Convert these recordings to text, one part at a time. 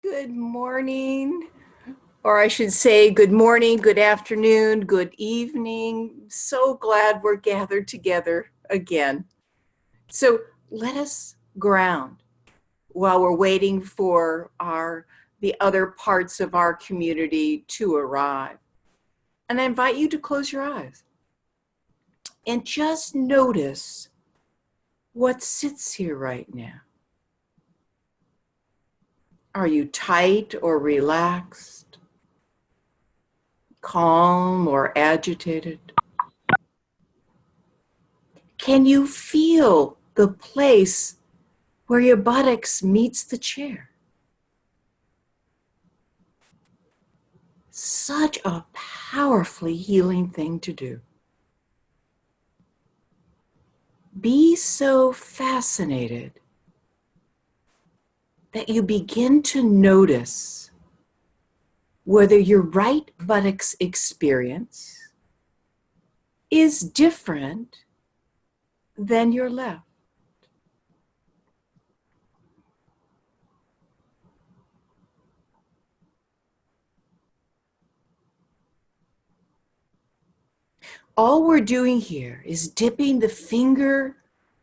Good morning, or I should say good morning, good afternoon, good evening. So glad we're gathered together again. So let us ground while we're waiting for the other parts of our community to arrive. And I invite you to close your eyes and just notice what sits here right now. Are you tight or relaxed? Calm or agitated? Can you feel the place where your buttocks meets the chair? Such a powerfully healing thing to do. Be so fascinated that you begin to notice whether your right buttocks experience is different than your left. All we're doing here is dipping the finger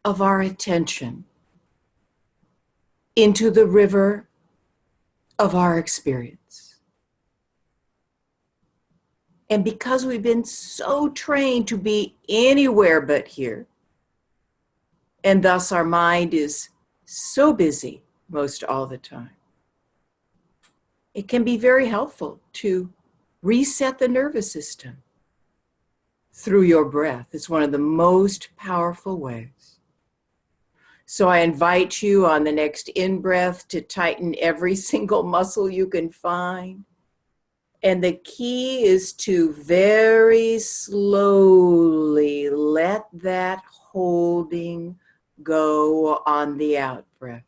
of our attention into the river of our experience. And because we've been so trained to be anywhere but here, and thus our mind is so busy most all the time, it can be very helpful to reset the nervous system through your breath. It's one of the most powerful ways. So I invite you on the next in-breath to tighten every single muscle you can find. And the key is to very slowly let that holding go on the out-breath.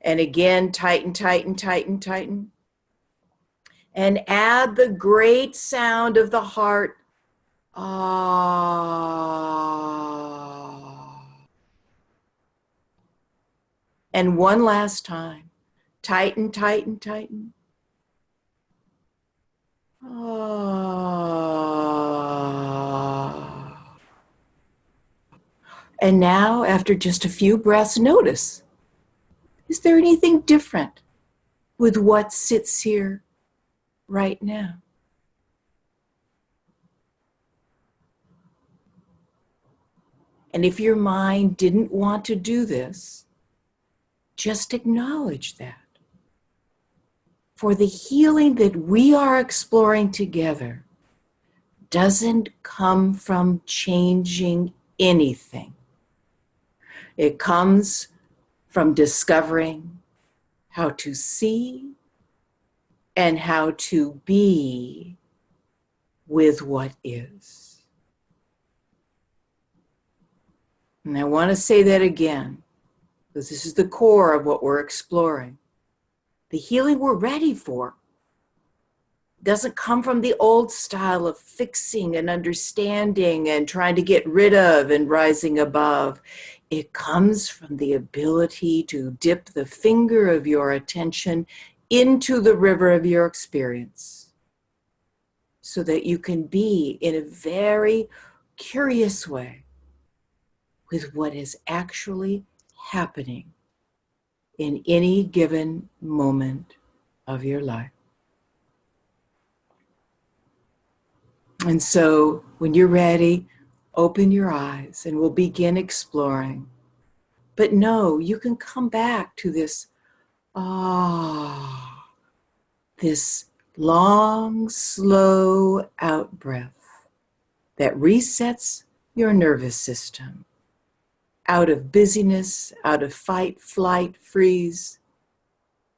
And again, tighten, tighten, tighten, tighten. And add the great sound of the heart. Ah. And one last time. Tighten, tighten, tighten. Ah. And now, after just a few breaths, notice, is there anything different with what sits here right now? And if your mind didn't want to do this, just acknowledge that. For the healing that we are exploring together doesn't come from changing anything. It comes from discovering how to see and how to be with what is. And I want to say that again, because this is the core of what we're exploring. The healing we're ready for doesn't come from the old style of fixing and understanding and trying to get rid of and rising above. It comes from the ability to dip the finger of your attention into the river of your experience so that you can be in a very curious way with what is actually happening in any given moment of your life. And so when you're ready, open your eyes and we'll begin exploring. But no, you can come back to this this long, slow out breath that resets your nervous system out of busyness, out of fight, flight, freeze,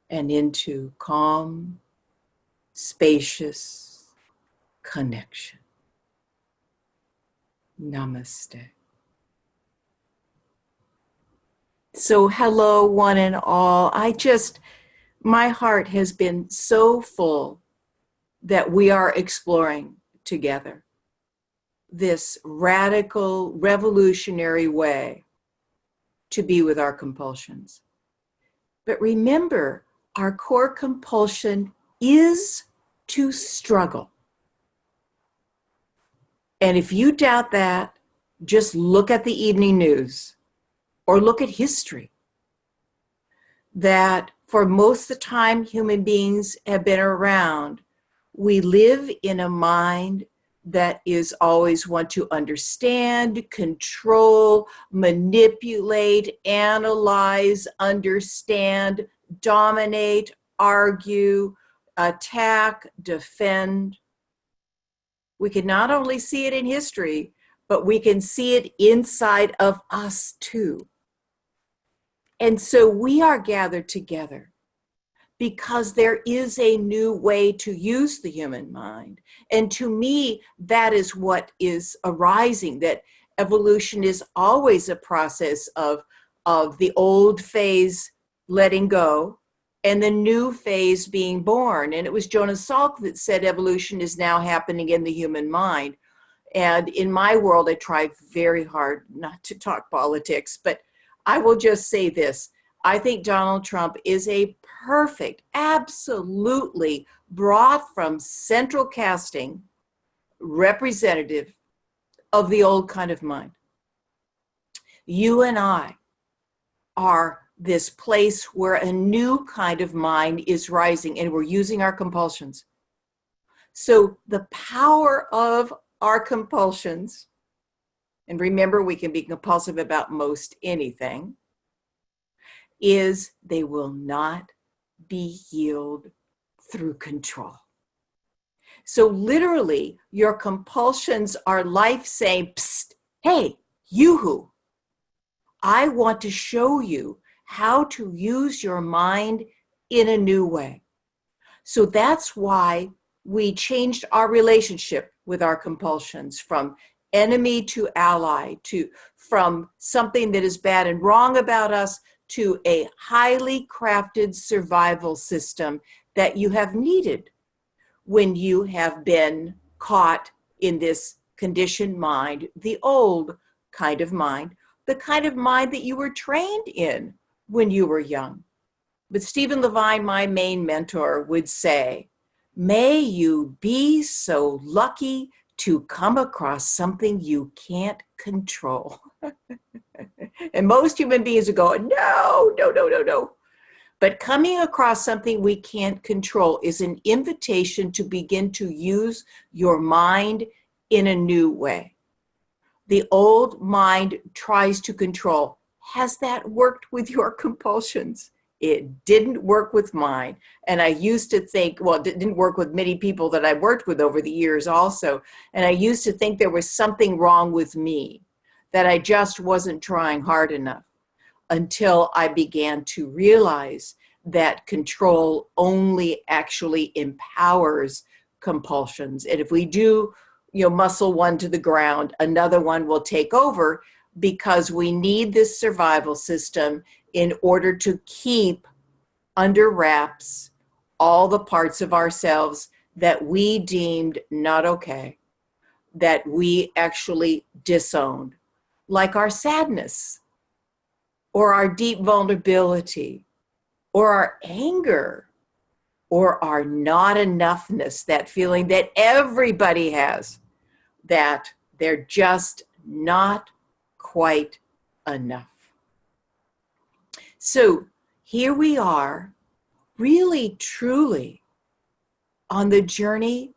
and into calm, spacious connection. Namaste. So hello, one and all. My heart has been so full that we are exploring together this radical, revolutionary way to be with our compulsions. But remember, our core compulsion is to struggle. And if you doubt that, just look at the evening news or look at history. That for most of the time human beings have been around, we live in a mind that is always want to understand, control, manipulate, analyze, understand, dominate, argue, attack, defend. We can not only see it in history, but we can see it inside of us too. And so we are gathered together because there is a new way to use the human mind. And to me, that is what is arising, that evolution is always a process of the old phase letting go and the new phase being born. And it was Jonas Salk that said evolution is now happening in the human mind. And in my world, I try very hard not to talk politics, but I will just say this. I think Donald Trump is a perfect, absolutely brought from central casting representative of the old kind of mind. You and I are this place where a new kind of mind is rising, and we're using our compulsions. So the power of our compulsions, and remember, we can be compulsive about most anything, is they will not be healed through control. So literally, your compulsions are life saying, psst, hey, you-hoo, I want to show you how to use your mind in a new way. So that's why we changed our relationship with our compulsions from enemy to ally, from something that is bad and wrong about us to a highly crafted survival system that you have needed when you have been caught in this conditioned mind, the old kind of mind, the kind of mind that you were trained in when you were young. But Stephen Levine, my main mentor, would say, may you be so lucky to come across something you can't control. And most human beings would go, no. But coming across something we can't control is an invitation to begin to use your mind in a new way. The old mind tries to control. Has that worked with your compulsions? It didn't work with mine. And I used to think, well, it didn't work with many people that I worked with over the years also. And I used to think there was something wrong with me, that I just wasn't trying hard enough, until I began to realize that control only actually empowers compulsions. And if we do, muscle one to the ground, another one will take over, because we need this survival system in order to keep under wraps all the parts of ourselves that we deemed not okay, that we actually disowned, like our sadness, or our deep vulnerability, or our anger, or our not enoughness, that feeling that everybody has, that they're just not quite enough. So here we are, really, truly on the journey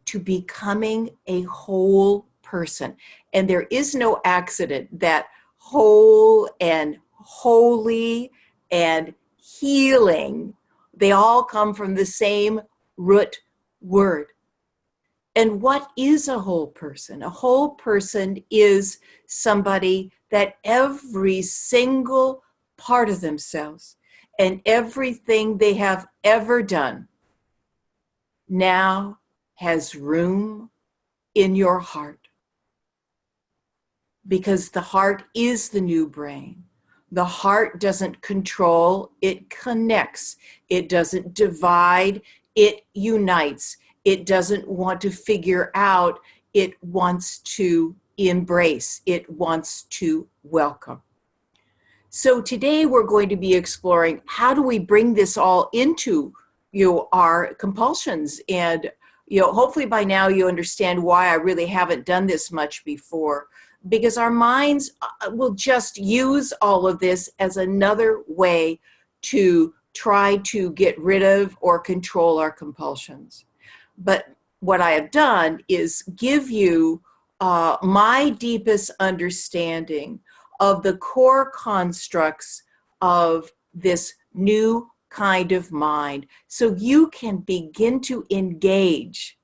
to becoming a whole person. And there is no accident that whole and holy and healing, they all come from the same root word. And what is a whole person? A whole person is somebody that every single part of themselves and everything they have ever done now has room in your heart. Because the heart is the new brain. The heart doesn't control, it connects. It doesn't divide, it unites. It doesn't want to figure out, it wants to embrace, it wants to welcome. So today we're going to be exploring how do we bring this all into our compulsions. And hopefully by now you understand why I really haven't done this much before, because our minds will just use all of this as another way to try to get rid of or control our compulsions. But what I have done is give you my deepest understanding of the core constructs of this new kind of mind, so you can begin to engage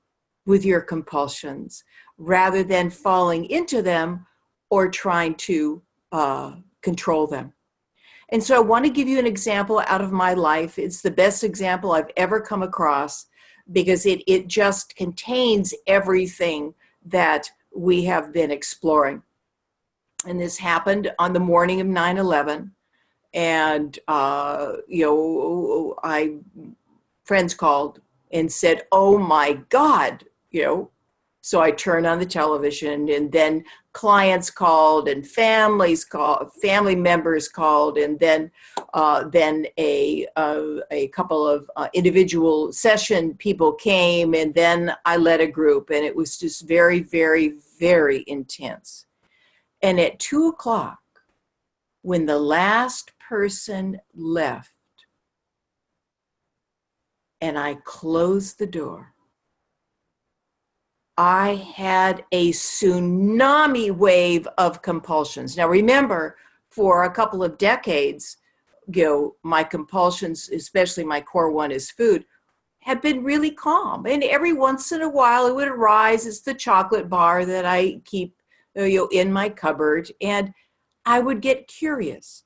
with your compulsions rather than falling into them or trying to control them. And so I want to give you an example out of my life. It's the best example I've ever come across because it just contains everything that we have been exploring. And this happened on the morning of 9/11. And, friends called and said, oh my God, so I turned on the television, and then clients called and family members called, and then a couple of individual session people came, and then I led a group, and it was just very, very, very intense. And at 2:00, when the last person left and I closed the door, I had a tsunami wave of compulsions. Now remember, for a couple of decades, my compulsions, especially my core one is food, had been really calm. And every once in a while it would arise. It's the chocolate bar that I keep in my cupboard, and I would get curious.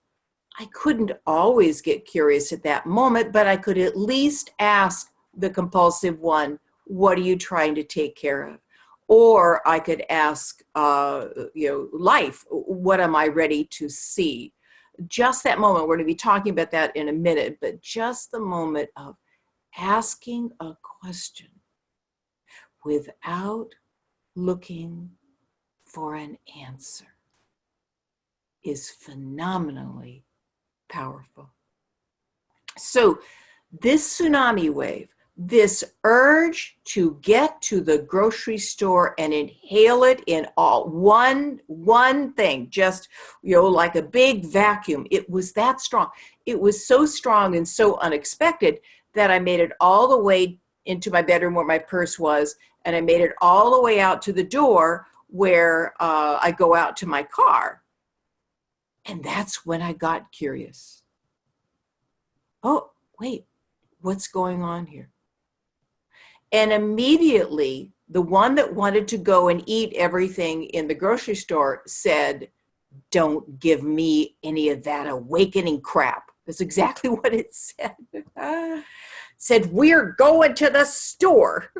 I couldn't always get curious at that moment, but I could at least ask the compulsive one, what are you trying to take care of? Or I could ask, life, what am I ready to see? Just that moment, we're going to be talking about that in a minute, but just the moment of asking a question without looking for an answer is phenomenally powerful. So this tsunami wave, this urge to get to the grocery store and inhale it in all one thing, just like a big vacuum, it was that strong. It was so strong and so unexpected that I made it all the way into my bedroom where my purse was, and I made it all the way out to the door where I go out to my car. And that's when I got curious. Oh, wait, what's going on here? And immediately, the one that wanted to go and eat everything in the grocery store said, don't give me any of that awakening crap. That's exactly what it said. It said, we're going to the store.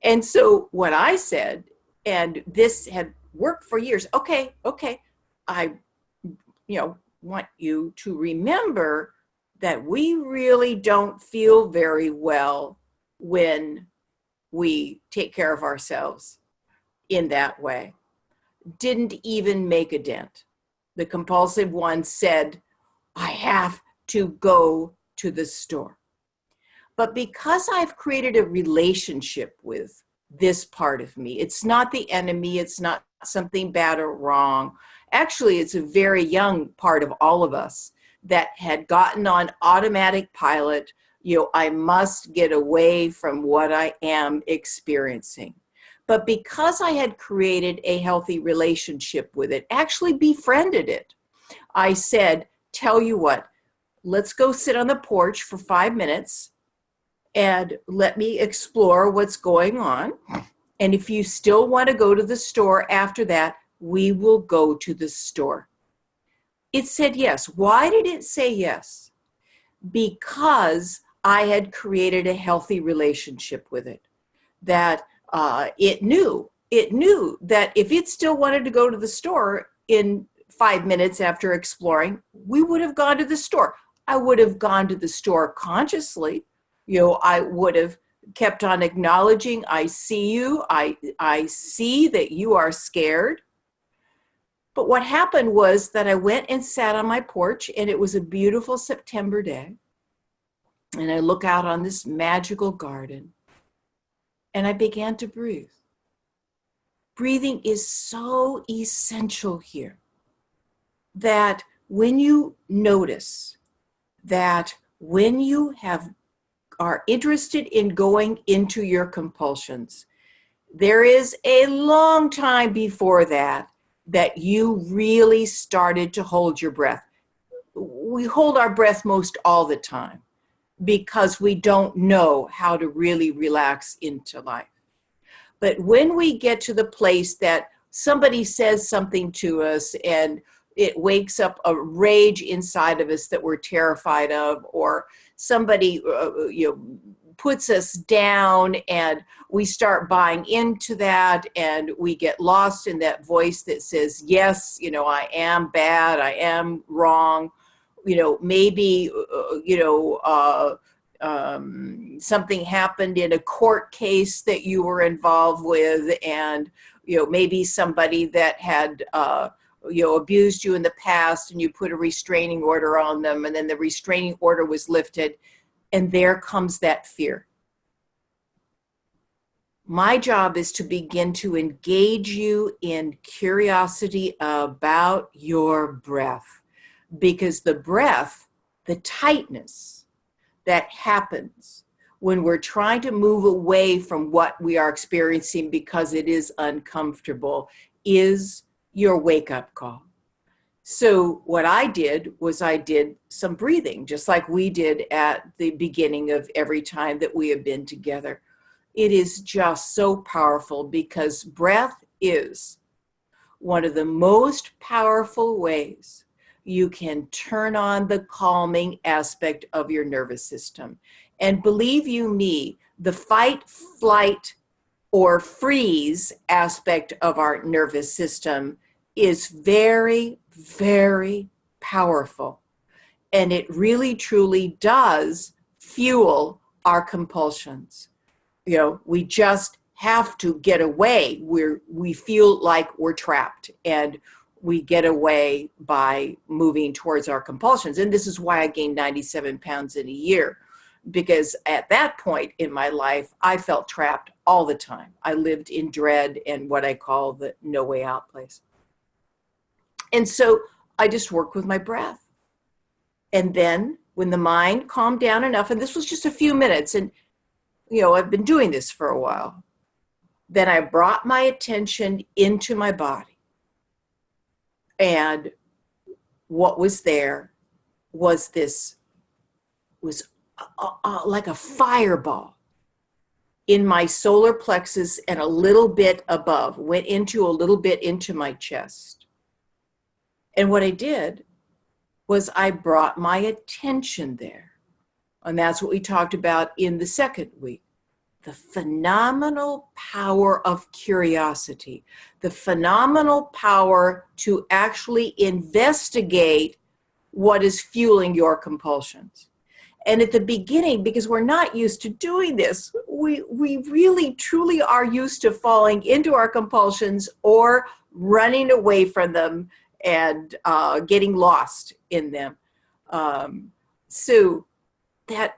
And so what I said, and this had worked for years, okay, I want you to remember that we really don't feel very well when we take care of ourselves in that way. Didn't even make a dent. The compulsive one said, I have to go to the store. But because I've created a relationship with this part of me, it's not the enemy, it's not something bad or wrong. Actually, it's a very young part of all of us that had gotten on automatic pilot. I must get away from what I am experiencing. But because I had created a healthy relationship with it, actually befriended it, I said, tell you what, let's go sit on the porch for 5 minutes and let me explore what's going on. And if you still want to go to the store after that, we will go to the store. It said yes. Why did it say yes? Because I had created a healthy relationship with it. That it knew that if it still wanted to go to the store in 5 minutes after exploring, we would have gone to the store. I would have gone to the store consciously. I would have kept on acknowledging, I see you. I see that you are scared. But what happened was that I went and sat on my porch, and it was a beautiful September day. And I look out on this magical garden, and I began to breathe. Breathing is so essential here that when you notice that when you are interested in going into your compulsions, there is a long time before that you really started to hold your breath. We hold our breath most all the time because we don't know how to really relax into life. But when we get to the place that somebody says something to us and it wakes up a rage inside of us that we're terrified of, or somebody puts us down and we start buying into that, and we get lost in that voice that says, yes, I am bad, I am wrong, maybe, something happened in a court case that you were involved with, and maybe somebody that had abused you in the past, and you put a restraining order on them, and then the restraining order was lifted, and there comes that fear. My job is to begin to engage you in curiosity about your breath, because the breath, the tightness that happens when we're trying to move away from what we are experiencing because it is uncomfortable, is your wake-up call. So what I did was I did some breathing, just like we did at the beginning of every time that we have been together. It is just so powerful because breath is one of the most powerful ways you can turn on the calming aspect of your nervous system. And believe you me, the fight, flight, or freeze aspect of our nervous system is very, very powerful. And it really, truly does fuel our compulsions. We just have to get away. We feel like we're trapped, and we get away by moving towards our compulsions. And this is why I gained 97 pounds in a year, because at that point in my life, I felt trapped all the time. I lived in dread and what I call the no way out place. And so I just worked with my breath. And then when the mind calmed down enough, and this was just a few minutes, and I've been doing this for a while, then I brought my attention into my body. And what was there was like a fireball in my solar plexus and a little bit above, went into a little bit into my chest. And what I did was I brought my attention there. And that's what we talked about in the second week. The phenomenal power of curiosity, the phenomenal power to actually investigate what is fueling your compulsions. And at the beginning, because we're not used to doing this, we really, truly are used to falling into our compulsions or running away from them and getting lost in them. So that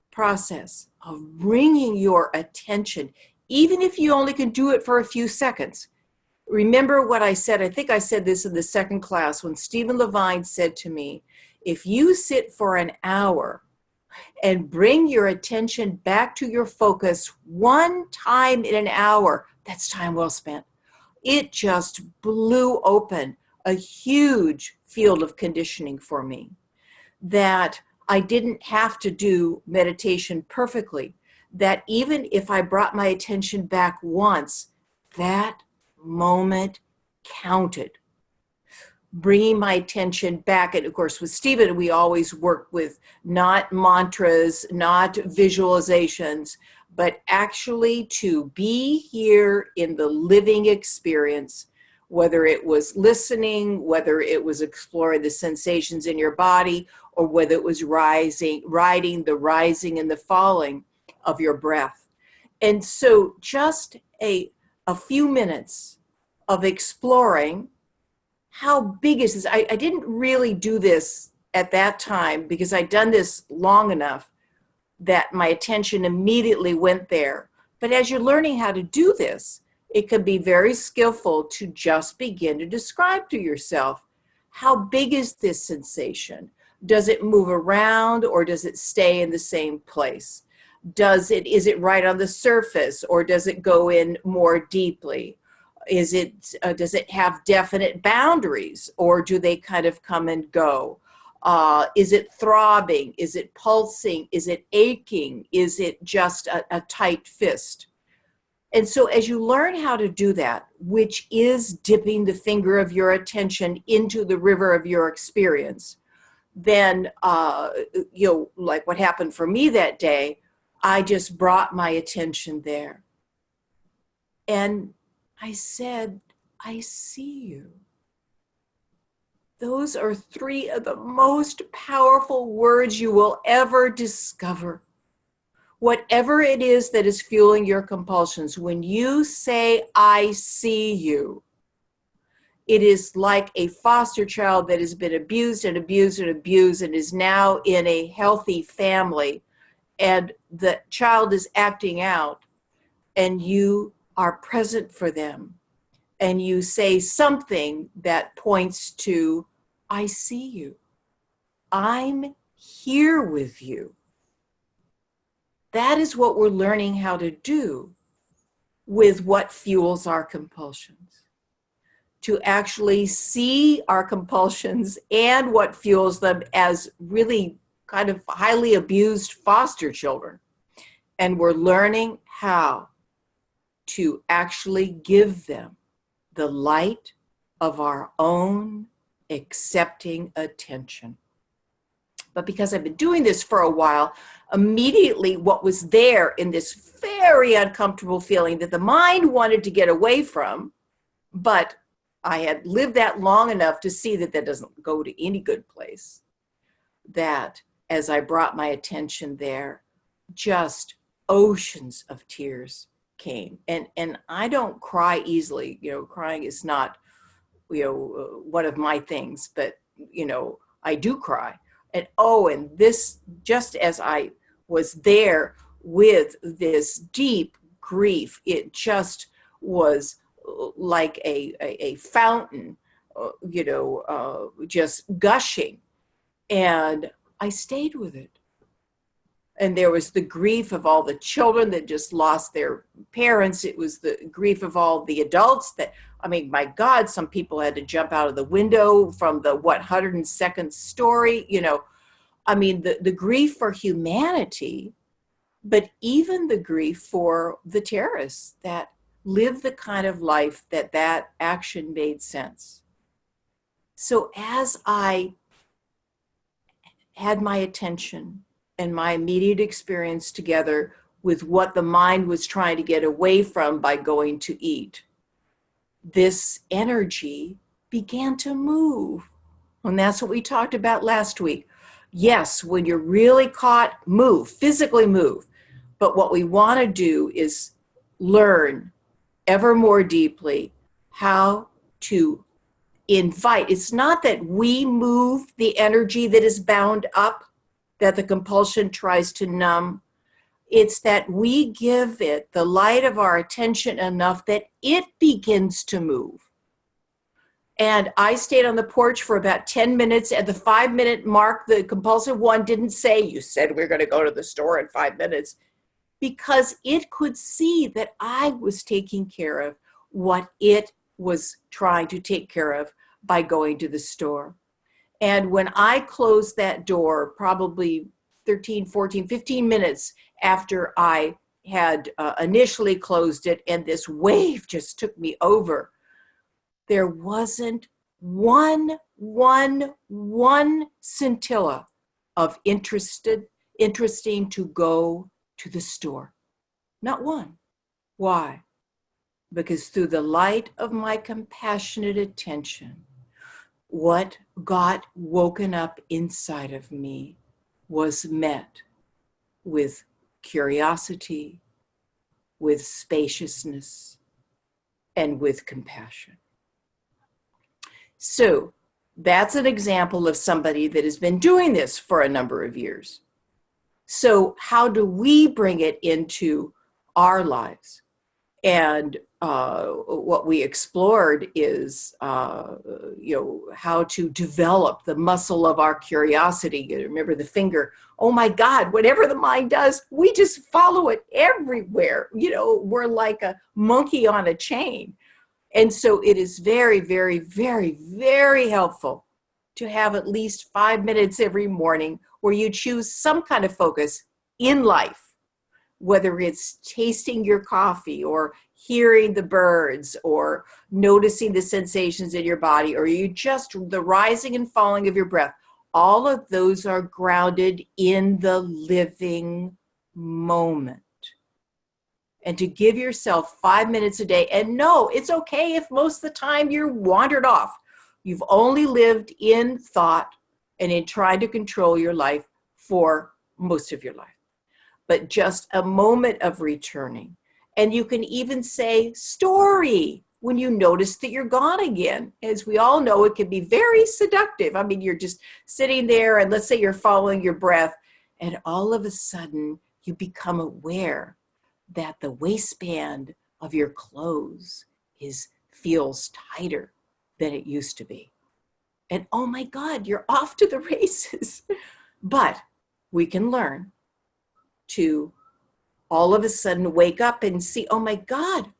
process of bringing your attention, even if you only can do it for a few seconds. Remember what I said, I think I said this in the second class, when Stephen Levine said to me, if you sit for an hour and bring your attention back to your focus one time in an hour, that's time well spent. It just blew open a huge field of conditioning for me, that I didn't have to do meditation perfectly, that even if I brought my attention back once, that moment counted. Bringing my attention back, and of course with Stephen, we always work with not mantras, not visualizations, but actually to be here in the living experience, whether it was listening, whether it was exploring the sensations in your body, or whether it was riding the rising and the falling of your breath. And so just a few minutes of exploring how big is this? I didn't really do this at that time because I'd done this long enough that my attention immediately went there. But as you're learning how to do this, it can be very skillful to just begin to describe to yourself, how big is this sensation? Does it move around or does it stay in the same place? Is it right on the surface or does it go in more deeply? Does it have definite boundaries or do they kind of come and go? Is it throbbing? Is it pulsing? Is it aching? Is it just a tight fist? And so as you learn how to do that, which is dipping the finger of your attention into the river of your experience, then, like what happened for me that day, I just brought my attention there. And I said, I see you. Those are 3 of the most powerful words you will ever discover. Whatever it is that is fueling your compulsions, when you say, I see you, it is like a foster child that has been abused and abused and abused and is now in a healthy family, and the child is acting out, and you are present for them, and you say something that points to, I see you. I'm here with you. That is what we're learning how to do with what fuels our compulsions. To actually see our compulsions and what fuels them as really kind of highly abused foster children. And we're learning how to actually give them the light of our own accepting attention. But because I've been doing this for a while, immediately what was there in this very uncomfortable feeling that the mind wanted to get away from, but I had lived that long enough to see that that doesn't go to any good place, that as I brought my attention there, just oceans of tears came. And I don't cry easily. Crying is not, one of my things, but, I do cry. And this, just as I was there with this deep grief, it just was like a fountain, just gushing. And I stayed with it. And there was the grief of all the children that just lost their parents. It was the grief of all the adults my God, some people had to jump out of the window from the 102nd story, the grief for humanity, but even the grief for the terrorists that lived the kind of life that action made sense. So as I had my attention and my immediate experience together with what the mind was trying to get away from by going to eat, this energy began to move. And that's what we talked about last week. Yes, when you're really caught, move, physically move. But what we want to do is learn ever more deeply how to invite. It's not that we move the energy that is bound up, that the compulsion tries to numb. It's that we give it the light of our attention enough that it begins to move. And I stayed on the porch for about 10 minutes. At the 5-minute mark, the compulsive one didn't say, you said we're going to go to the store in 5 minutes, because it could see that I was taking care of what it was trying to take care of by going to the store. And when I closed that door, probably 13, 14, 15 minutes after I had initially closed it, and this wave just took me over, there wasn't one scintilla of interesting to go to the store. Not one. Why? Because through the light of my compassionate attention, what got woken up inside of me was met with curiosity, with spaciousness, and with compassion. So that's an example of somebody that has been doing this for a number of years. So how do we bring it into our lives? And what we explored is, how to develop the muscle of our curiosity. You remember the finger? Oh my God, whatever the mind does, we just follow it everywhere. We're like a monkey on a chain. And so it is very, very, very, very helpful to have at least 5 minutes every morning where you choose some kind of focus in life, whether it's tasting your coffee or hearing the birds or noticing the sensations in your body, or you just the rising and falling of your breath. All of those are grounded in the living moment. And to give yourself 5 minutes a day, and no, it's okay if most of the time you're wandered off. You've only lived in thought and in trying to control your life for most of your life. But just a moment of returning. And you can even say story when you notice that you're gone again. As we all know, it can be very seductive. I mean, you're just sitting there and let's say you're following your breath and all of a sudden you become aware that the waistband of your clothes feels tighter than it used to be. And oh my God, you're off to the races. But we can learn to all of a sudden wake up and see, oh my God,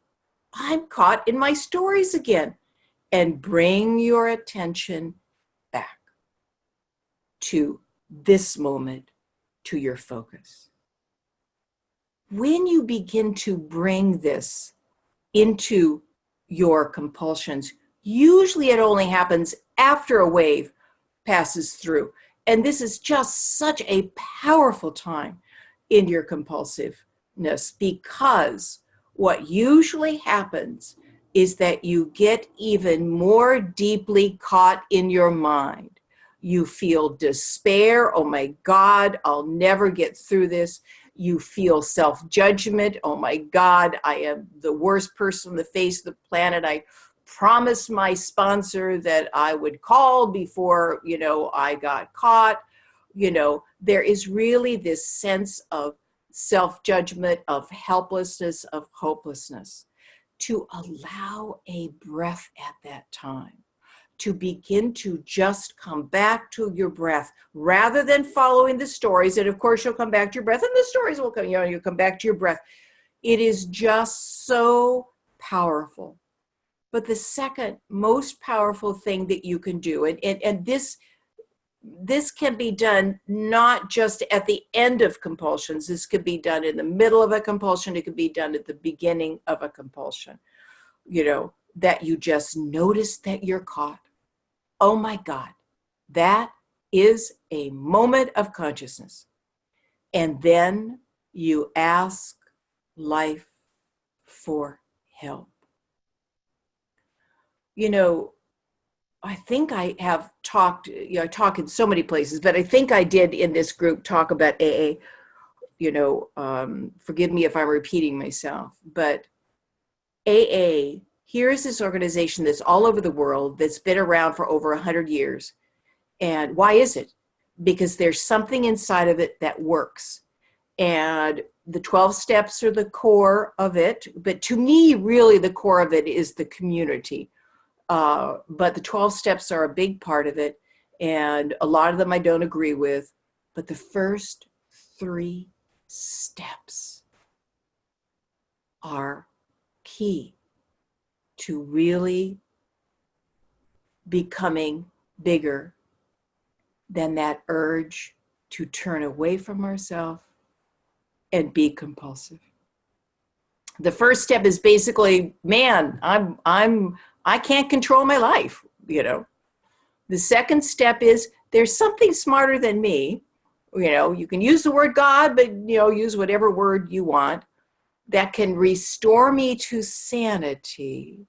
I'm caught in my stories again. And bring your attention back to this moment, to your focus. When you begin to bring this into your compulsions, usually it only happens after a wave passes through. And this is just such a powerful time in your compulsiveness, because what usually happens is that you get even more deeply caught in your mind. You feel despair. Oh my God, I'll never get through this. You feel self-judgment. Oh my God, I am the worst person on the face of the planet. I promised my sponsor that I would call before, I got caught. There is really this sense of self-judgment, of helplessness, of hopelessness. To allow a breath at that time, to begin to just come back to your breath rather than following the stories. And of course, you'll come back to your breath and the stories will come, you'll come back to your breath. It is just so powerful. But the second most powerful thing that you can do, and this can be done not just at the end of compulsions. This could be done in the middle of a compulsion. It could be done at the beginning of a compulsion. That you just notice that you're caught. Oh my God, that is a moment of consciousness. And then you ask life for help. I think I have talked, I talk in so many places, but I think I did in this group talk about AA. Forgive me if I'm repeating myself, but AA, here is this organization that's all over the world, that's been around for over 100 years. And why is it? Because there's something inside of it that works. And the 12 steps are the core of it. But to me, really, the core of it is the community. But the 12 steps are a big part of it. And a lot of them I don't agree with. But the first 3 steps are key to really becoming bigger than that urge to turn away from ourselves and be compulsive. The first step is basically, man, I can't control my life, The second step is, there's something smarter than me. You can use the word God, but use whatever word you want, that can restore me to sanity.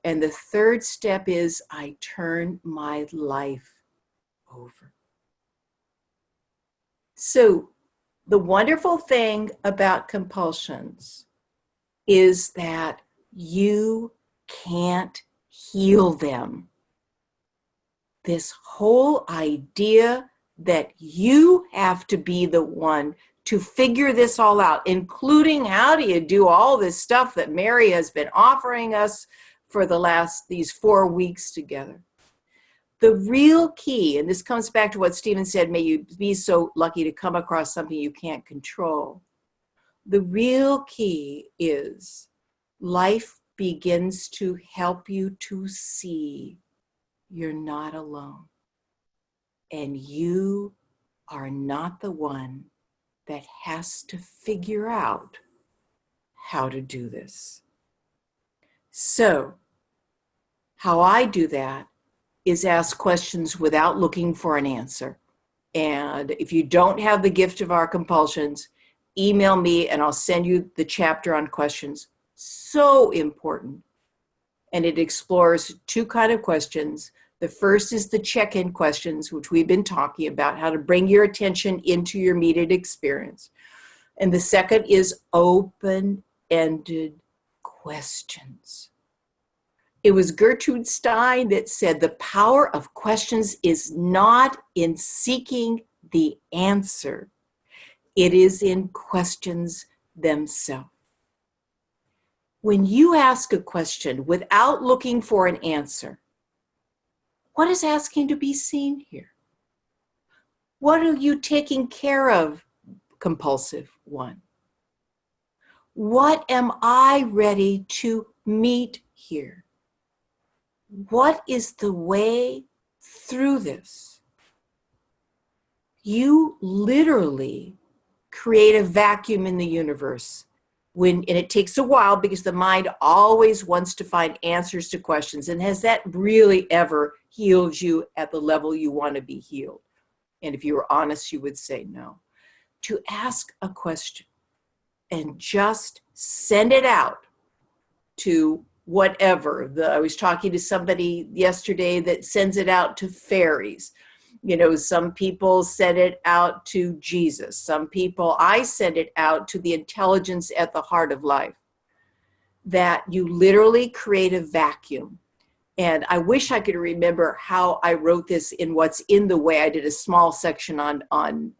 And the third step is, I turn my life over. So the wonderful thing about compulsions is that you can't heal them. this whole idea that you have to be the one to figure this all out, including how do you do all this stuff that Mary has been offering us for these 4 weeks together. The real key, and this comes back to what Stephen said, may you be so lucky to come across something you can't control. The real key is life begins to help you to see you're not alone. And you are not the one that has to figure out how to do this. So, how I do that is ask questions without looking for an answer. And if you don't have the gift of our compulsions, email me and I'll send you the chapter on questions. So important. And it explores 2 kinds of questions. The first is the check-in questions, which we've been talking about, how to bring your attention into your immediate experience. And the second is open-ended questions. It was Gertrude Stein that said the power of questions is not in seeking the answer. It is in questions themselves. When you ask a question without looking for an answer, what is asking to be seen here? What are you taking care of, compulsive one? What am I ready to meet here? What is the way through this? You literally create a vacuum in the universe. And it takes a while because the mind always wants to find answers to questions. And has that really ever healed you at the level you want to be healed? And if you were honest, you would say no. To ask a question and just send it out to whatever. I was talking to somebody yesterday that sends it out to fairies. You know, some people send it out to Jesus. I send it out to the intelligence at the heart of life. That you literally create a vacuum. And I wish I could remember how I wrote this in What's in the Way. I did a small section on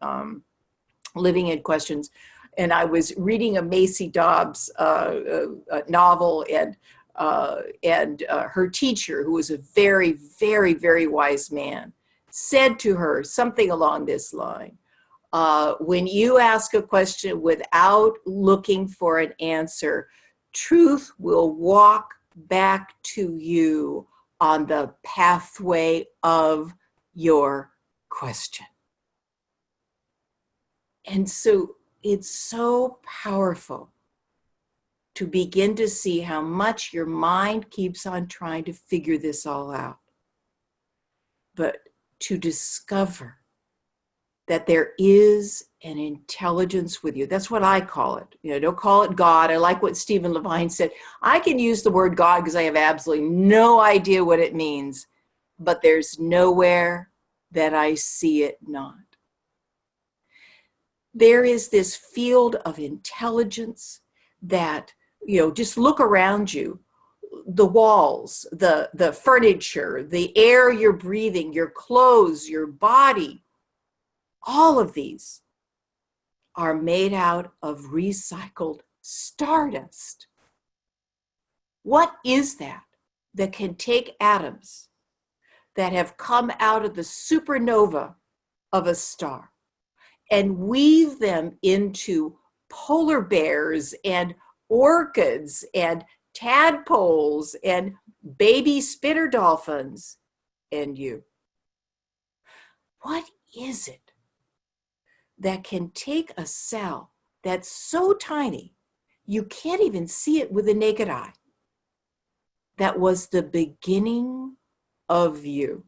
living in questions. And I was reading a Macy Dobbs novel, and her teacher, who was a very, very, very wise man, said to her something along this line: when you ask a question without looking for an answer, truth will walk back to you on the pathway of your question. And so it's so powerful to begin to see how much your mind keeps on trying to figure this all out. But to discover that there is an intelligence with you. That's what I call it. You know, don't call it God. I like what Stephen Levine said. I can use the word God because I have absolutely no idea what it means, but there's nowhere that I see it not. There is this field of intelligence that, you know, just look around you. The walls, the furniture, the air you're breathing, your clothes, your body, all of these are made out of recycled stardust. What is that can take atoms that have come out of the supernova of a star and weave them into polar bears and orchids and tadpoles and baby spitter dolphins and you? What is it that can take a cell that's so tiny you can't even see it with the naked eye, that was the beginning of you?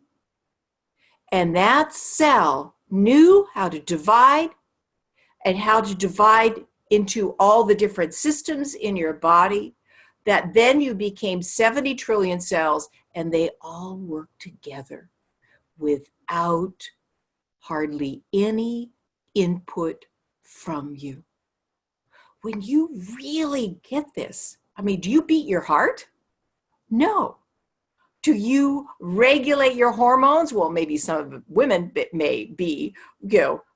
And that cell knew how to divide, and how to divide into all the different systems in your body, that then you became 70 trillion cells, and they all work together without hardly any input from you. When you really get this, I mean, do you beat your heart? No. Do you regulate your hormones? Well, maybe some of women may be,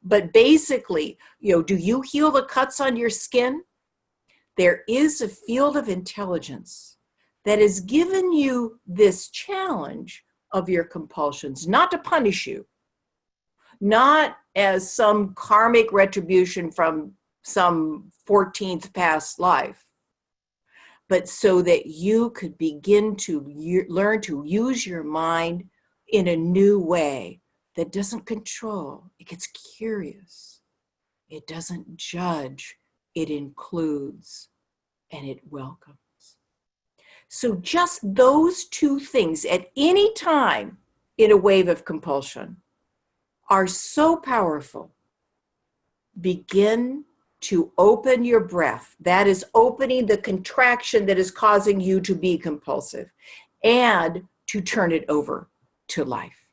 but basically, do you heal the cuts on your skin? There is a field of intelligence that has given you this challenge of your compulsions, not to punish you, not as some karmic retribution from some 14th past life, but so that you could begin to learn to use your mind in a new way that doesn't control. It gets curious. It doesn't judge. It includes and it welcomes. So just those two things at any time in a wave of compulsion are so powerful. Begin to open your breath. That is opening the contraction that is causing you to be compulsive, and to turn it over to life.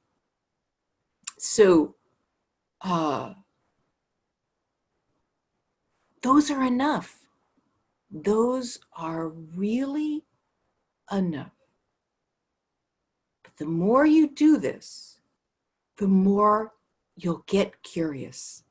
So those are enough. Those are really enough. But the more you do this, the more you'll get curious.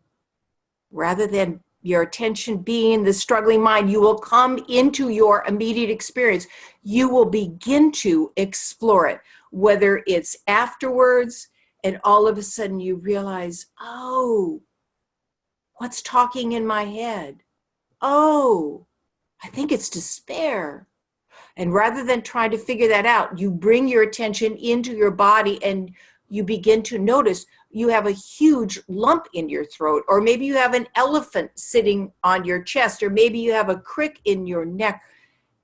Rather than your attention being the struggling mind, you will come into your immediate experience. You will begin to explore it, whether it's afterwards and all of a sudden you realize, oh, what's talking in my head? Oh, I think it's despair. And rather than trying to figure that out, you bring your attention into your body and you begin to notice you have a huge lump in your throat, or maybe you have an elephant sitting on your chest, or maybe you have a crick in your neck,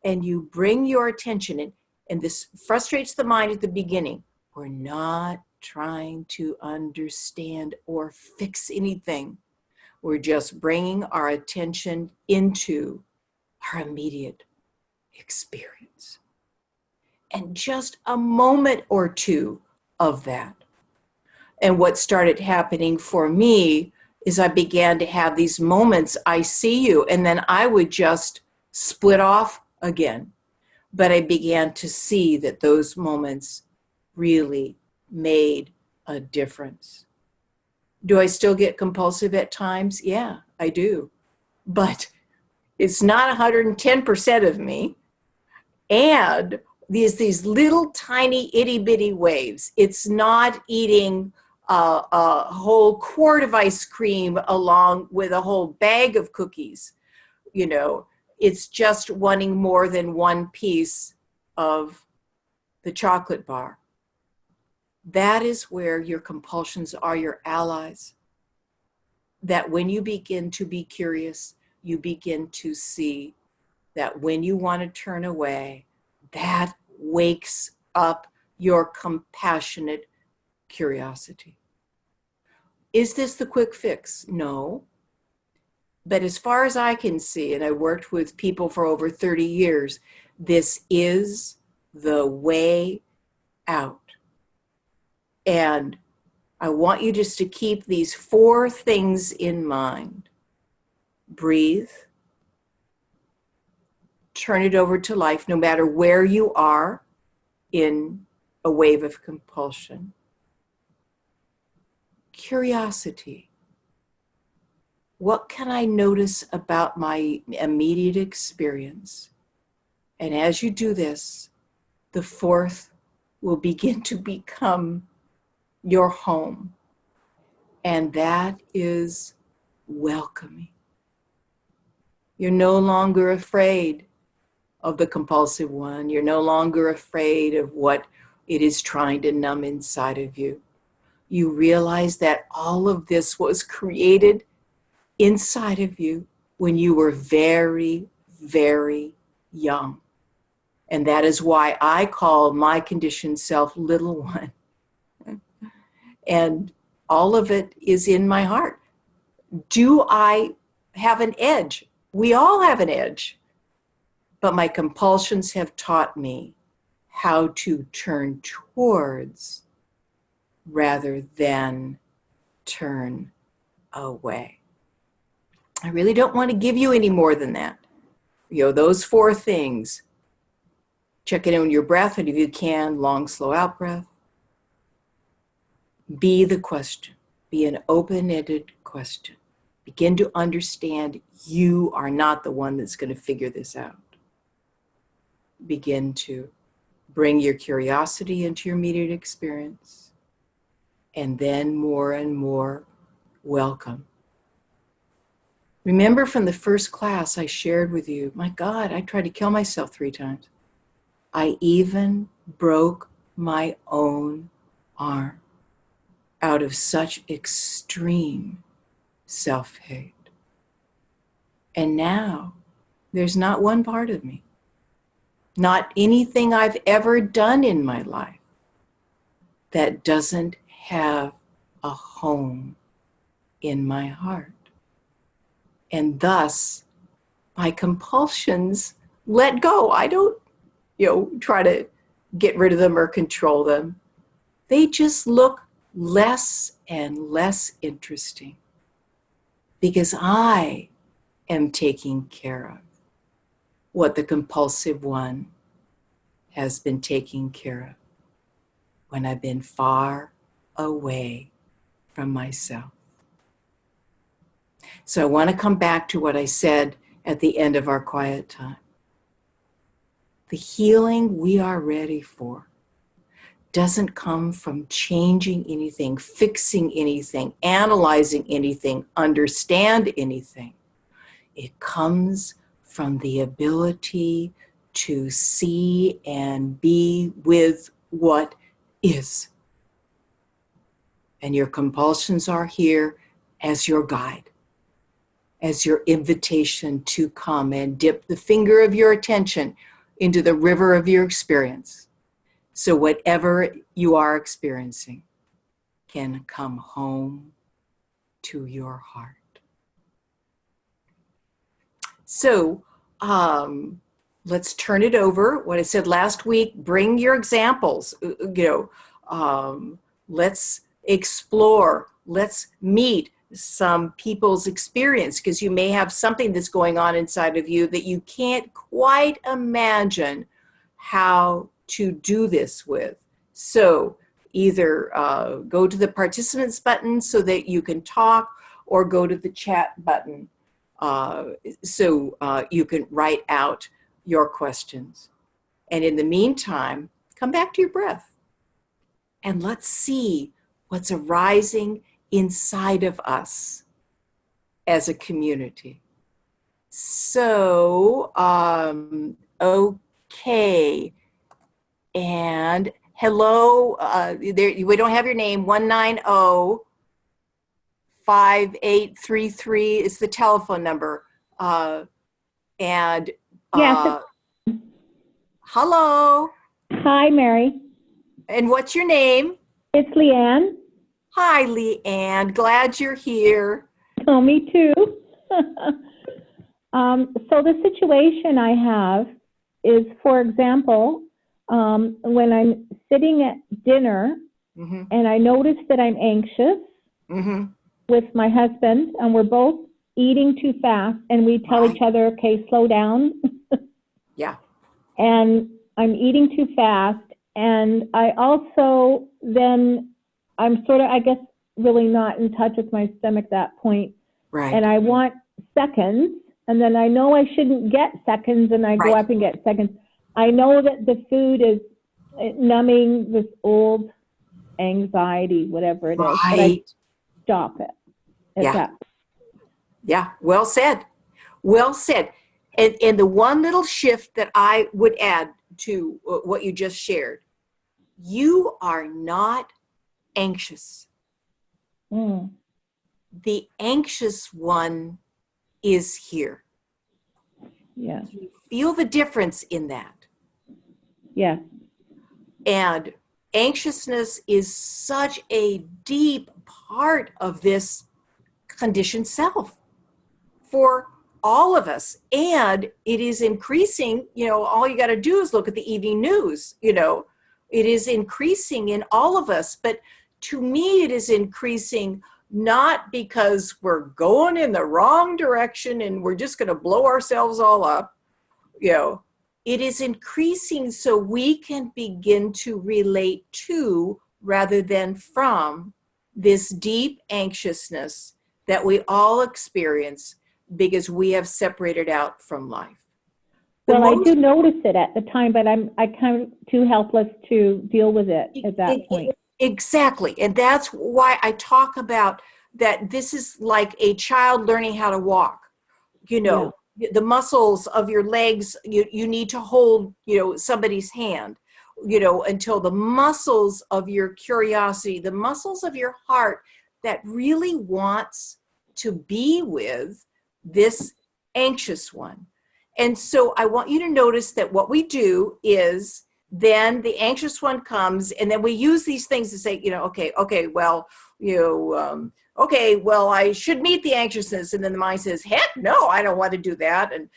and you bring your attention in. And this frustrates the mind at the beginning. We're not trying to understand or fix anything. We're just bringing our attention into our immediate experience. And just a moment or two of that. And what started happening for me is I began to have these moments, I see you, and then I would just split off again. But I began to see that those moments really made a difference. Do I still get compulsive at times? Yeah, I do. But it's not 110% of me. And these little tiny itty bitty waves. It's not eating a whole quart of ice cream along with a whole bag of cookies. It's just wanting more than one piece of the chocolate bar. That is where your compulsions are your allies. That when you begin to be curious, you begin to see that when you want to turn away, that wakes up your compassionate curiosity. Is this the quick fix? No. But as far as I can see, and I worked with people for over 30 years, this is the way out. And I want you just to keep these 4 things in mind. Breathe. Turn it over to life, no matter where you are in a wave of compulsion. Curiosity. What can I notice about my immediate experience? And as you do this, the 4th will begin to become your home. And that is welcoming. You're no longer afraid of the compulsive one. You're no longer afraid of what it is trying to numb inside of you. You realize that all of this was created inside of you when you were very, very young. And that is why I call my conditioned self little one. And all of it is in my heart. Do I have an edge? We all have an edge. But my compulsions have taught me how to turn towards rather than turn away. I really don't want to give you any more than that. Those 4 things. Check in on your breath, and if you can, long, slow out breath. Be the question. Be an open-ended question. Begin to understand you are not the one that's going to figure this out. Begin to bring your curiosity into your immediate experience, and then more and more welcome. Remember from the first class I shared with you, my God, I tried to kill myself 3 times. I even broke my own arm out of such extreme self-hate. And now there's not one part of me, not anything I've ever done in my life that doesn't have a home in my heart. And thus, my compulsions let go. I don't, try to get rid of them or control them. They just look less and less interesting because I am taking care of what the compulsive one has been taking care of when I've been far away from myself. So I want to come back to what I said at the end of our quiet time. The healing we are ready for doesn't come from changing anything, fixing anything, analyzing anything, understand anything. It comes from the ability to see and be with what is. And your compulsions are here as your guide, as your invitation to come and dip the finger of your attention into the river of your experience. So whatever you are experiencing can come home to your heart. So let's turn it over. What I said last week, bring your examples, let's explore, let's meet some people's experience, because you may have something that's going on inside of you that you can't quite imagine how to do this with. So either go to the participants button so that you can talk, or go to the chat button so you can write out your questions. And in the meantime, come back to your breath and let's see what's arising inside of us as a community. So, okay. And hello, we don't have your name, 190-5833 is the telephone number. Yes. Hello. Hi, Mary. And what's your name? It's Leanne. Hi, Leanne. Glad you're here. Oh, me too. So the situation I have is, for example, when I'm sitting at dinner and I notice that I'm anxious with my husband, and we're both eating too fast, and we tell each other, okay, slow down. Yeah. And I'm eating too fast. And I also then, I'm sort of, I guess, really not in touch with my stomach at that point. Right. And I want seconds. And then I know I shouldn't get seconds, and I go up and get seconds. I know that the food is numbing this old anxiety, whatever it is. But I stop it. Yeah. Well said. Well said. And the one little shift that I would add to what you just shared, you are not anxious. The anxious one is here. Yeah. You feel the difference in that. Yeah. And anxiousness is such a deep part of this conditioned self for all of us. And it is increasing, all you got to do is look at the evening news, it is increasing in all of us. But to me, it is increasing not because we're going in the wrong direction and we're just going to blow ourselves all up, it is increasing so we can begin to relate to rather than from this deep anxiousness that we all experience because we have separated out from life. Well, I do notice it at the time, but I kind of too helpless to deal with it at that point. Exactly. And that's why I talk about that this is like a child learning how to walk. You know, the muscles of your legs, you need to hold, somebody's hand, until the muscles of your curiosity, the muscles of your heart that really wants to be with this anxious one. And so I want you to notice that what we do is then the anxious one comes, and then we use these things to say, okay, well, I should meet the anxiousness. And then the mind says, heck no, I don't want to do that. And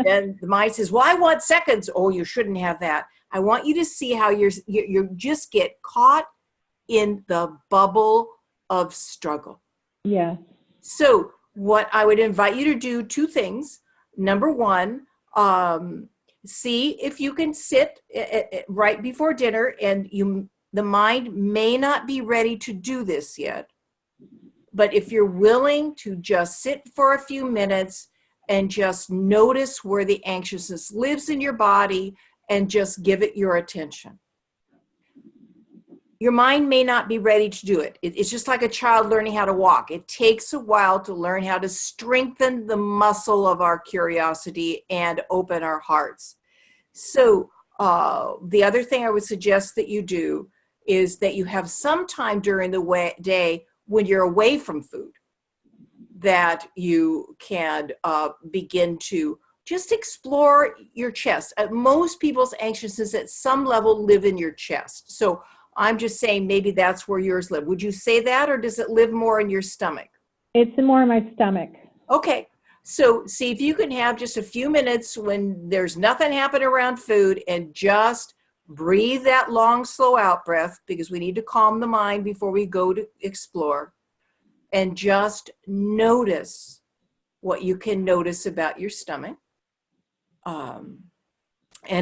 then the mind says, well, I want seconds. Oh, you shouldn't have that. I want you to see how you just get caught in the bubble of struggle. Yeah. So what I would invite you to do, two things. Number one, see if you can sit right before dinner, and the mind may not be ready to do this yet. But if you're willing to just sit for a few minutes and just notice where the anxiousness lives in your body and just give it your attention. Your mind may not be ready to do it. It's just like a child learning how to walk. It takes a while to learn how to strengthen the muscle of our curiosity and open our hearts. So the other thing I would suggest that you do is that you have some time during the day when you're away from food that you can begin to just explore your chest. Most people's anxiousness at some level live in your chest. So I'm just saying maybe that's where yours live. Would you say that, or does it live more in your stomach? It's more in my stomach. Okay. So see if you can have just a few minutes when there's nothing happening around food and just breathe that long, slow out breath, because we need to calm the mind before we go to explore, and just notice what you can notice about your stomach, and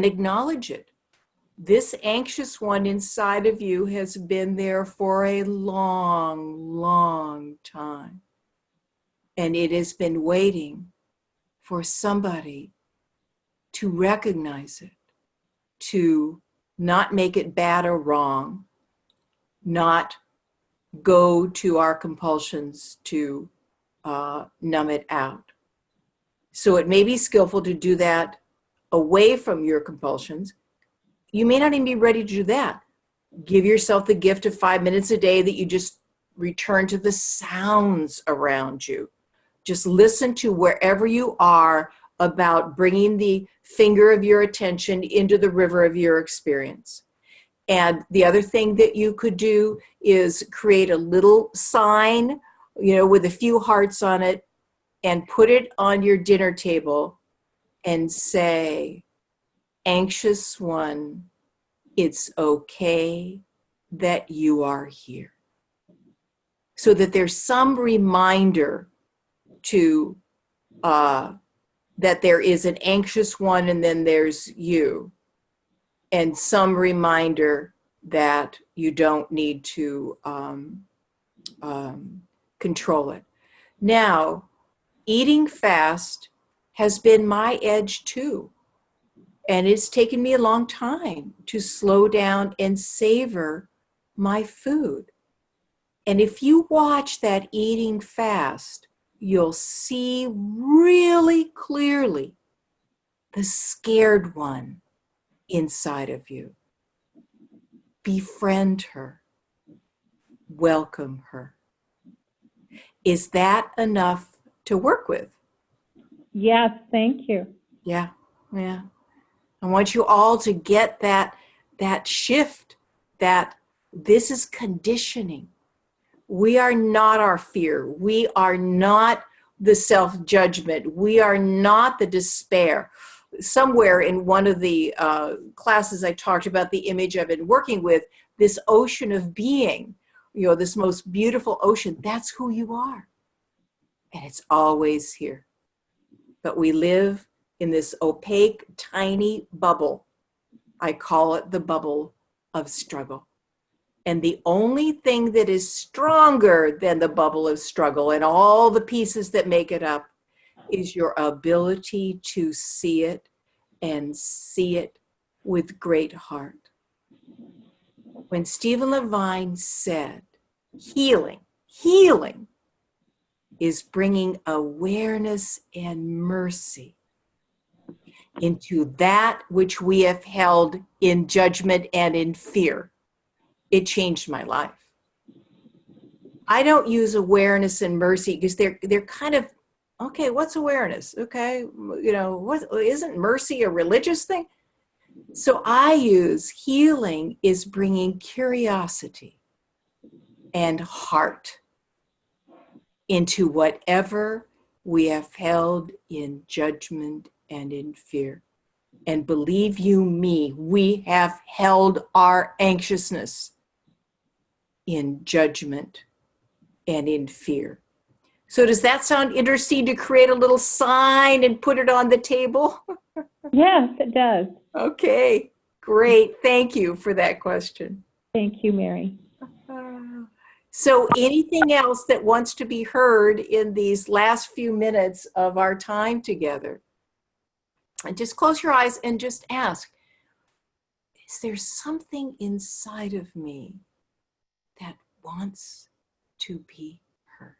acknowledge it. This anxious one inside of you has been there for a long, long time. And it has been waiting for somebody to recognize it, to not make it bad or wrong, not go to our compulsions to numb it out. So it may be skillful to do that away from your compulsions. You may not even be ready to do that. Give yourself the gift of 5 minutes a day that you just return to the sounds around you. Just listen to wherever you are about bringing the finger of your attention into the river of your experience. And the other thing that you could do is create a little sign, with a few hearts on it, and put it on your dinner table and say, anxious one, it's okay that you are here. So that there's some reminder to that there is an anxious one, and then there's you, and some reminder that you don't need to control it. Now, eating fast has been my edge too. And it's taken me a long time to slow down and savor my food. And if you watch that eating fast, you'll see really clearly the scared one inside of you. Befriend her. Welcome her. Is that enough to work with? Yes, thank you. Yeah. I want you all to get that shift, that this is conditioning. We are not our fear. We are not the self-judgment. We are not the despair. Somewhere in one of the classes I talked about the image I've been working with, this ocean of being, this most beautiful ocean. That's who you are. And it's always here. But we live in this opaque, tiny bubble. I call it the bubble of struggle. And the only thing that is stronger than the bubble of struggle and all the pieces that make it up is your ability to see it and see it with great heart. When Stephen Levine said, healing is bringing awareness and mercy into that which we have held in judgment and in fear, it changed my life. I don't use awareness and mercy because they're kind of, okay, what's awareness? Okay, you know, what, isn't mercy a religious thing? So I use healing is bringing curiosity and heart into whatever we have held in judgment and in fear. And believe you me, we have held our anxiousness in judgment and in fear. So does that sound interesting to create a little sign and put it on the table? Yes, it does. Okay, great. Thank you for that question. Thank you, Mary. So anything else that wants to be heard in these last few minutes of our time together? And just close your eyes and just ask, is there something inside of me that wants to be heard?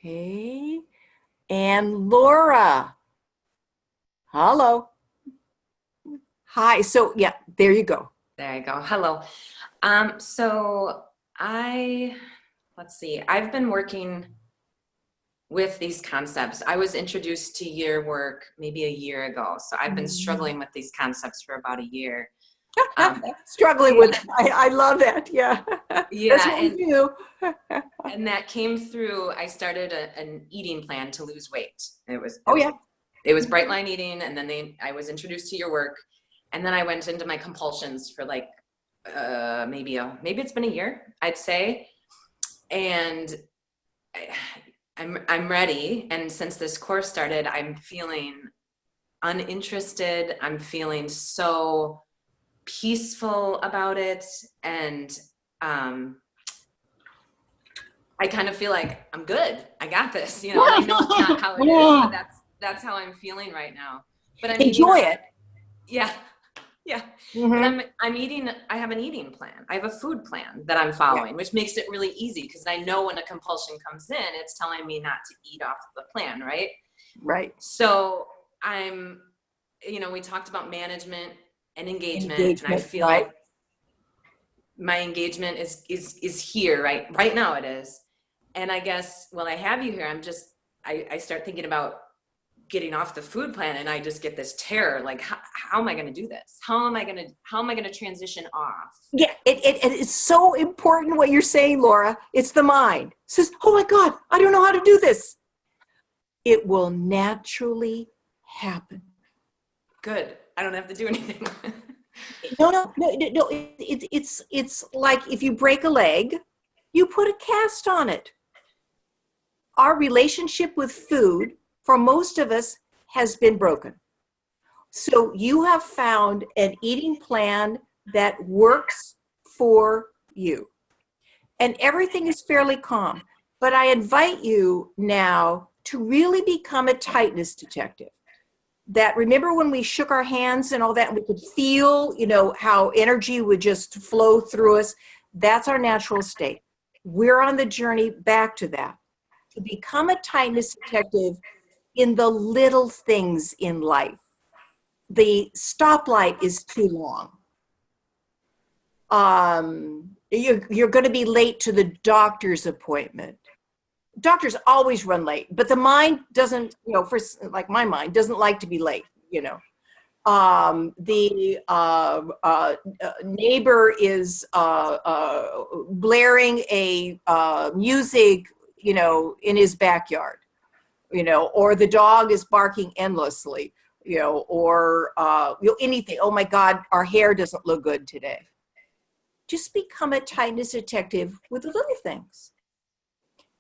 Okay. And Laura. Hello. Hi. So yeah, there you go. There you go. Hello. Let's see, I've been working with these concepts. I was introduced to your work maybe a year ago. So I've been struggling with these concepts for about a year. Struggling with it. I love that. Yeah. Yeah. That's what we do. And that came through, I started an eating plan to lose weight. It was Bright Line Eating. And then I was introduced to your work. And then I went into my compulsions for like, maybe it's been a year, I'd say. And I'm ready. And since this course started, I'm feeling uninterested. I'm feeling so peaceful about it. And I kind of feel like I'm good. I got this, you know. I know it's not how it is, but that's how I'm feeling right now. But I'm enjoy it. Yeah. Yeah. Mm-hmm. But I have an eating plan. I have a food plan that I'm following, which makes it really easy because I know when a compulsion comes in, it's telling me not to eat off the plan, right? Right. So we talked about management and engagement, and I feel like my engagement is here, right? Right now it is. And I guess, while I have you here, I start thinking about getting off the food plan, and I just get this terror, like, how am I going to do this? How am I going to transition off? Yeah, it's so important what you're saying, Laura. It's the mind. It says, oh my God, I don't know how to do this. It will naturally happen. Good. I don't have to do anything. No. It's like if you break a leg, you put a cast on it. Our relationship with food, for most of us, has been broken. So you have found an eating plan that works for you. And everything is fairly calm. But I invite you now to really become a tightness detective. That, remember when we shook our hands and all that, and we could feel, how energy would just flow through us? That's our natural state. We're on the journey back to that. To become a tightness detective in the little things in life. The stoplight is too long. You're going to be late to the doctor's appointment. Doctors always run late, but the mind doesn't, like my mind doesn't like to be late, The neighbor is blaring a music, in his backyard, or the dog is barking endlessly, or anything. Oh my God, our hair doesn't look good today. Just become a tightness detective with the little things.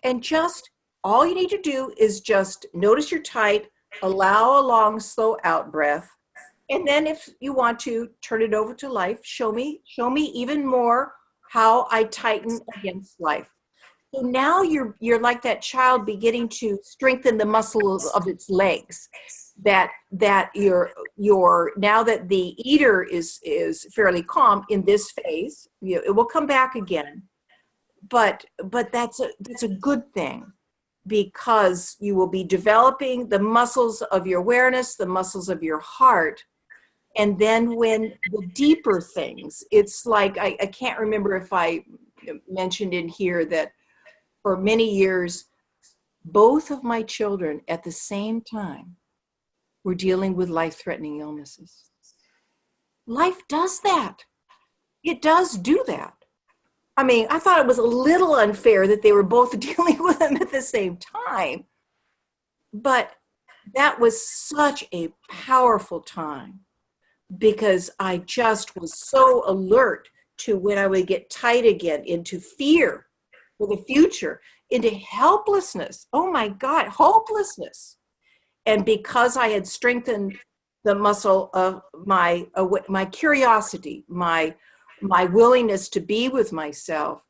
And just all you need to do is just notice you're tight, allow a long, slow out breath. And then if you want to turn it over to life, show me even more how I tighten against life. So now you're like that child beginning to strengthen the muscles of its legs. That you're now that the eater is fairly calm in this phase, it will come back again. But that's a good thing, because you will be developing the muscles of your awareness, the muscles of your heart. And then when the deeper things, it's like, I can't remember if I mentioned in here that for many years, both of my children at the same time were dealing with life-threatening illnesses. Life does that. It does do that. I mean, I thought it was a little unfair that they were both dealing with them at the same time. But that was such a powerful time, because I just was so alert to when I would get tight again, into fear for the future, into helplessness. Oh my God, hopelessness. And because I had strengthened the muscle of my curiosity, my willingness to be with myself,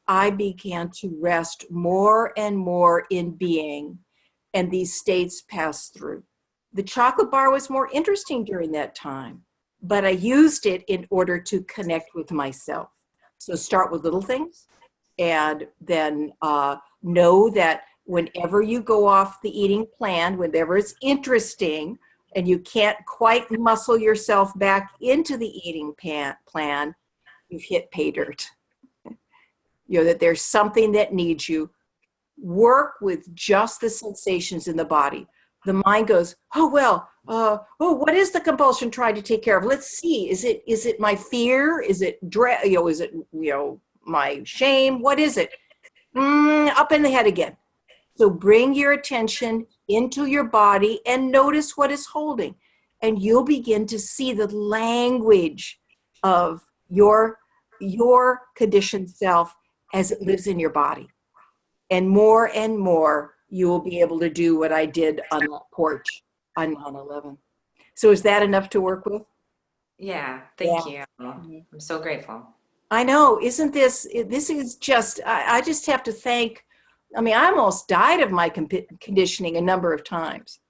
I began to rest more and more in being, and these states passed through. The chocolate bar was more interesting during that time, but I used it in order to connect with myself. So start with little things, and then know that whenever you go off the eating plan, whenever it's interesting and you can't quite muscle yourself back into the eating plan, you've hit pay dirt. That there's something that needs you. Work with just the sensations in the body. The mind goes, what is the compulsion trying to take care of? Let's see. Is it my fear? Is it dread? Is it my shame? What is it? Up in the head again. So bring your attention into your body and notice what is holding, and you'll begin to see the language of your conditioned self as it lives in your body. And more you will be able to do what I did on that porch on 9/11. So is that enough to work with? Yeah, thank you. I'm so grateful. I know, isn't this is just, I just have to thank, I almost died of my conditioning a number of times.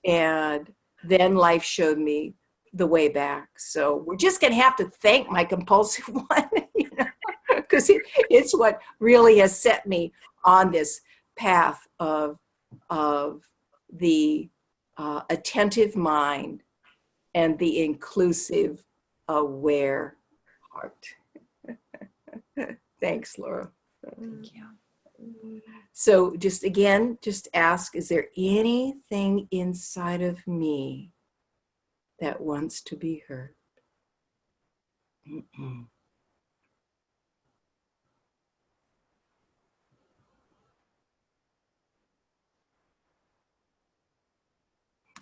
And then life showed me the way back. So we're just going to have to thank my compulsive one, because it's what really has set me on this path of the attentive mind and the inclusive, aware heart. Thanks, Laura. Thank you. So just ask, is there anything inside of me that wants to be heard? Mm-mm.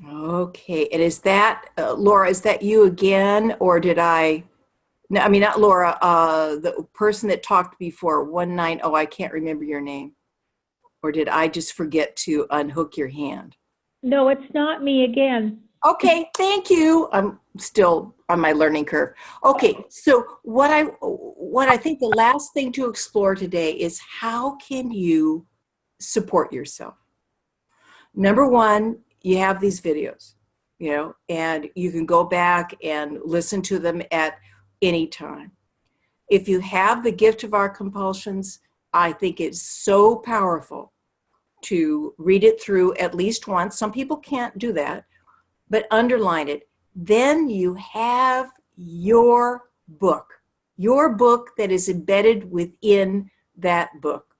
Okay, and is that, Laura, is that you again, or did I, no, not Laura, the person that talked before, 190, I can't remember your name. Or did I just forget to unhook your hand? No, it's not me again. Okay, thank you. I'm still on my learning curve. Okay, so what I think the last thing to explore today is, how can you support yourself? Number one, you have these videos, and you can go back and listen to them at any time. If you have the gift of our compulsions, I think it's so powerful to read it through at least once. Some people can't do that, but underline it. Then you have your book that is embedded within that book.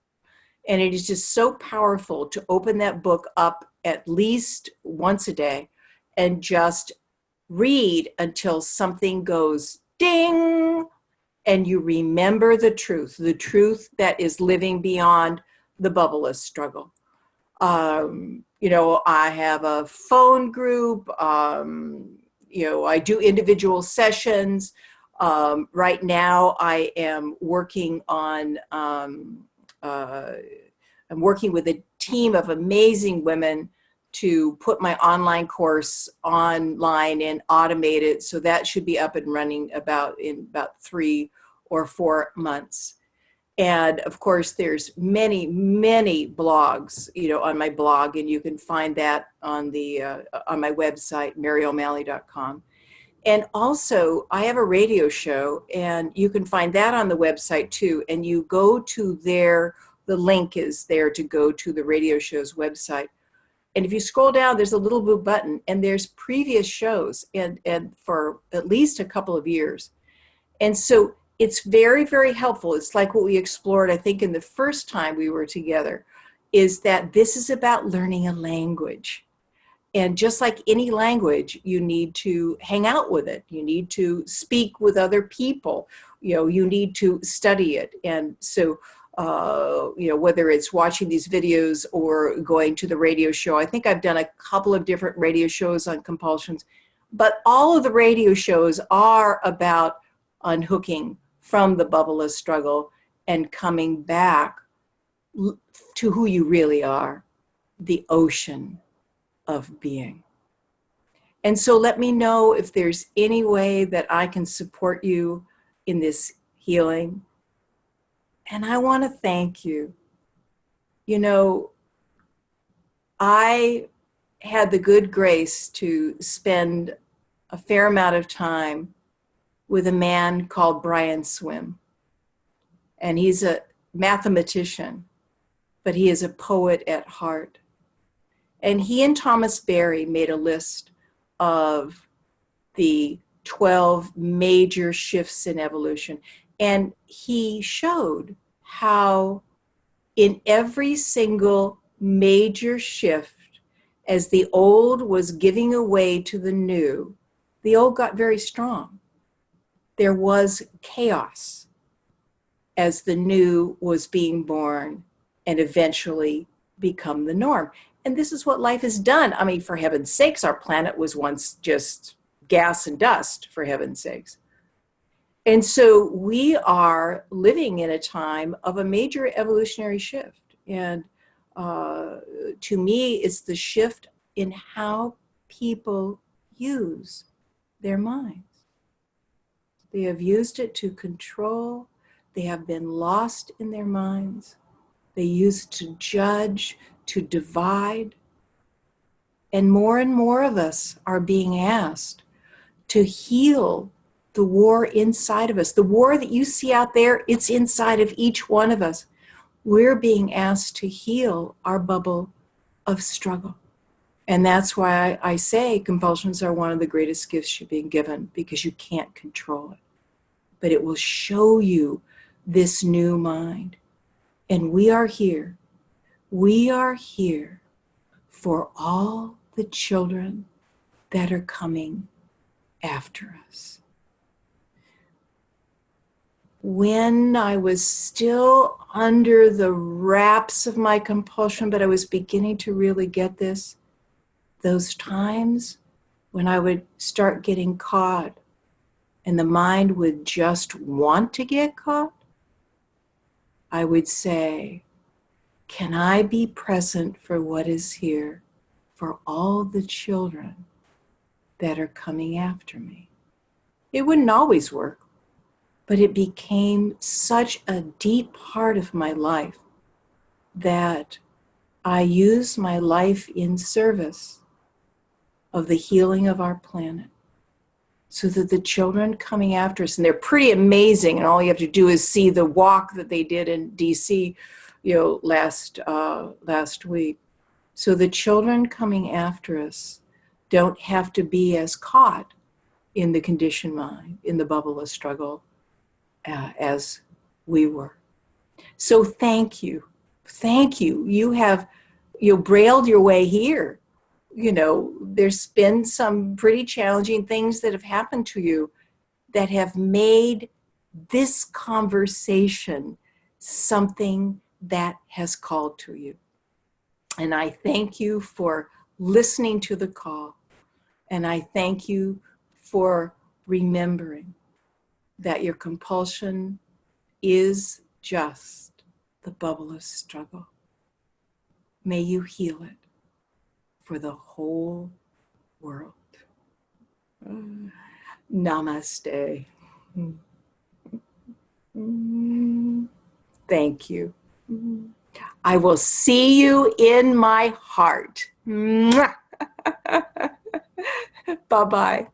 And it is just so powerful to open that book up at least once a day and just read until something goes ding, and you remember the truth that is living beyond the bubbleless struggle. You know, I have a phone group. You know, I do individual sessions. Right now, I am working on, I'm working with a team of amazing women to put my online course online and automate it. So that should be up and running in about 3 or 4 months. And of course, there's many, many blogs, you know, on my blog, and you can find that on my website, maryo'malley.com. And also, I have a radio show, and you can find that on the website too. And you go to the link is there to go to the radio show's website. And if you scroll down, there's a little blue button, and there's previous shows, and for at least a couple of years. And so it's very, very helpful. It's like what we explored, I think, in the first time we were together, is that this is about learning a language. And just like any language, you need to hang out with it. You need to speak with other people. You know, you need to study it. And so, you know, whether it's watching these videos or going to the radio show, I think I've done a couple of different radio shows on compulsions, but all of the radio shows are about unhooking from the bubble of struggle and coming back to who you really are, the ocean of being. And so let me know if there's any way that I can support you in this healing. And I want to thank you. You know, I had the good grace to spend a fair amount of time with a man called Brian Swim. And he's a mathematician, but he is a poet at heart. And he and Thomas Berry made a list of the 12 major shifts in evolution. And he showed how in every single major shift, as the old was giving away to the new, the old got very strong. There was chaos as the new was being born and eventually become the norm. And this is what life has done. I mean, for heaven's sakes, our planet was once just gas and dust, for heaven's sakes. And so we are living in a time of a major evolutionary shift. And to me, it's the shift in how people use their minds. They have used it to control. They have been lost in their minds. They use it to judge, to divide. And more of us are being asked to heal the war inside of us. The war that you see out there, it's inside of each one of us. We're being asked to heal our bubble of struggle. And that's why I say compulsions are one of the greatest gifts you're being given, because you can't control it. But it will show you this new mind. And we are here. We are here for all the children that are coming after us. When I was still under the wraps of my compulsion, but I was beginning to really get this, those times when I would start getting caught and the mind would just want to get caught, I would say, can I be present for what is here for all the children that are coming after me? It wouldn't always work, but it became such a deep part of my life that I use my life in service of the healing of our planet, so that the children coming after us, and they're pretty amazing, and all you have to do is see the walk that they did in DC, you know, last week. So the children coming after us don't have to be as caught in the conditioned mind, in the bubble of struggle, as we were. So thank you. Thank you. You brailled your way here. You know, there's been some pretty challenging things that have happened to you that have made this conversation something that has called to you. And I thank you for listening to the call. And I thank you for remembering that your compulsion is just the bubble of struggle. May you heal it for the whole world. Namaste. Thank you. I will see you in my heart. Bye-bye.